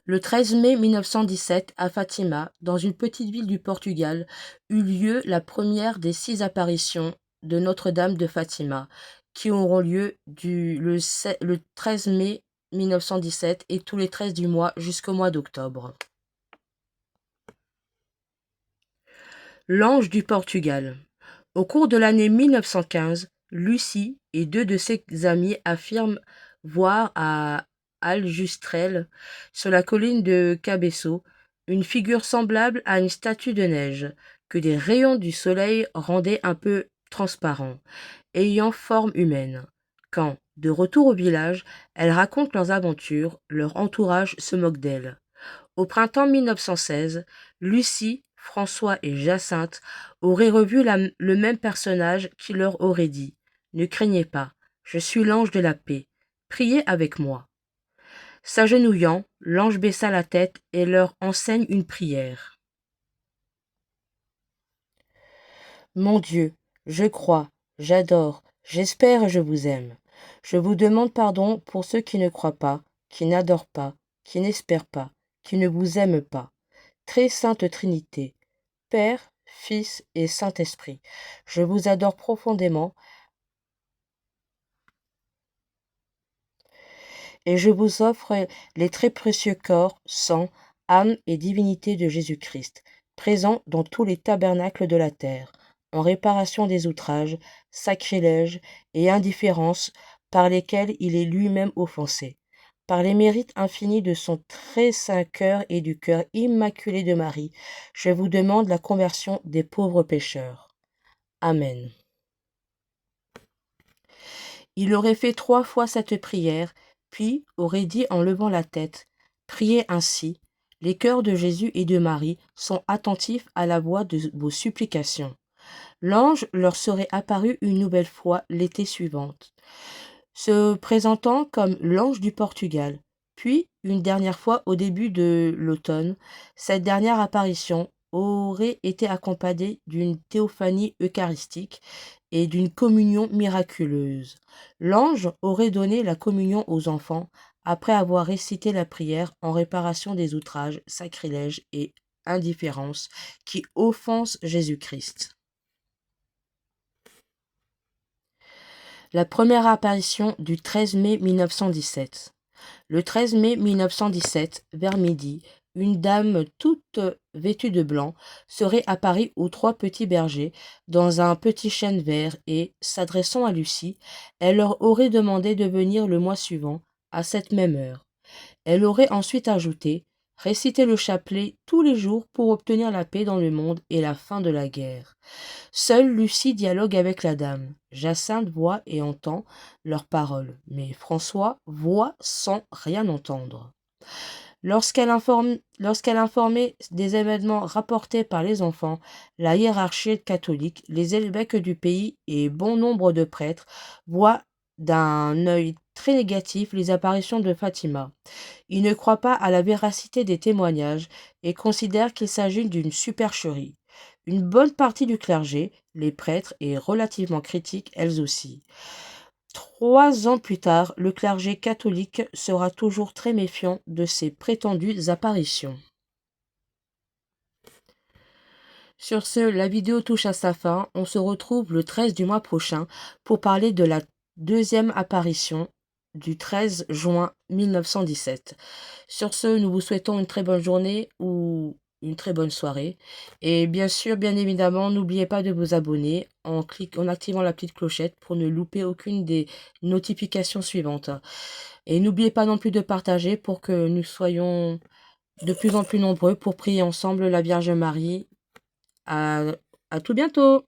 Le 13 mai 1917, à Fatima, dans une petite ville du Portugal, eut lieu la première des 6 apparitions de Notre-Dame de Fatima, qui auront lieu le 13 mai 1917 et tous les 13 du mois jusqu'au mois d'octobre. L'ange du Portugal. Au cours de l'année 1915, Lucie et 2 de ses amis affirment voir à Aljustrel, sur la colline de Cabeço, une figure semblable à une statue de neige, que des rayons du soleil rendaient un peu transparent, ayant forme humaine. Quand, de retour au village, elles racontent leurs aventures, leur entourage se moque d'elles. Au printemps 1916, Lucie, François et Jacinthe auraient revu le même personnage qui leur aurait dit « Ne craignez pas, je suis l'ange de la paix, priez avec moi ». S'agenouillant, l'ange baissa la tête et leur enseigne une prière. Mon Dieu, je crois, j'adore, j'espère et je vous aime. Je vous demande pardon pour ceux qui ne croient pas, qui n'adorent pas, qui n'espèrent pas, qui ne vous aiment pas. Très sainte Trinité, Père, Fils et Saint-Esprit, je vous adore profondément et je vous offre les très précieux corps, sang, âme et divinité de Jésus-Christ, présents dans tous les tabernacles de la terre, en réparation des outrages, sacrilèges et indifférences par lesquels il est lui-même offensé. Par les mérites infinis de son très saint cœur et du cœur immaculé de Marie, je vous demande la conversion des pauvres pécheurs. Amen. Il aurait fait 3 fois cette prière, puis aurait dit en levant la tête, « Priez ainsi, les cœurs de Jésus et de Marie sont attentifs à la voix de vos supplications. » L'ange leur serait apparu une nouvelle fois l'été suivant, se présentant comme l'ange du Portugal, puis une dernière fois au début de l'automne. Cette dernière apparition aurait été accompagnée d'une théophanie eucharistique et d'une communion miraculeuse. L'ange aurait donné la communion aux enfants après avoir récité la prière en réparation des outrages, sacrilèges et indifférences qui offensent Jésus-Christ. La première apparition du 13 mai 1917. Le 13 mai 1917, vers midi, une dame toute vêtue de blanc serait apparue aux 3 petits bergers dans un petit chêne vert et, s'adressant à Lucie, elle leur aurait demandé de venir le mois suivant, à cette même heure. Elle aurait ensuite ajouté « Réciter le chapelet tous les jours pour obtenir la paix dans le monde et la fin de la guerre ». Seule Lucie dialogue avec la dame. Jacinthe voit et entend leurs paroles, mais François voit sans rien entendre. Lorsqu'elle informait des événements rapportés par les enfants, la hiérarchie catholique, les évêques du pays et bon nombre de prêtres voient d'un œil très négatif les apparitions de Fatima. Ils ne croient pas à la véracité des témoignages et considèrent qu'il s'agit d'une supercherie. Une bonne partie du clergé, les prêtres, est relativement critique, elles aussi. 3 ans plus tard, le clergé catholique sera toujours très méfiant de ces prétendues apparitions. Sur ce, la vidéo touche à sa fin. On se retrouve le 13 du mois prochain pour parler de la deuxième apparition du 13 juin 1917. Sur ce, nous vous souhaitons une très bonne journée ou une très bonne soirée. Et bien sûr, bien évidemment, n'oubliez pas de vous abonner en activant la petite clochette pour ne louper aucune des notifications suivantes. Et n'oubliez pas non plus de partager pour que nous soyons de plus en plus nombreux pour prier ensemble la Vierge Marie. À tout bientôt!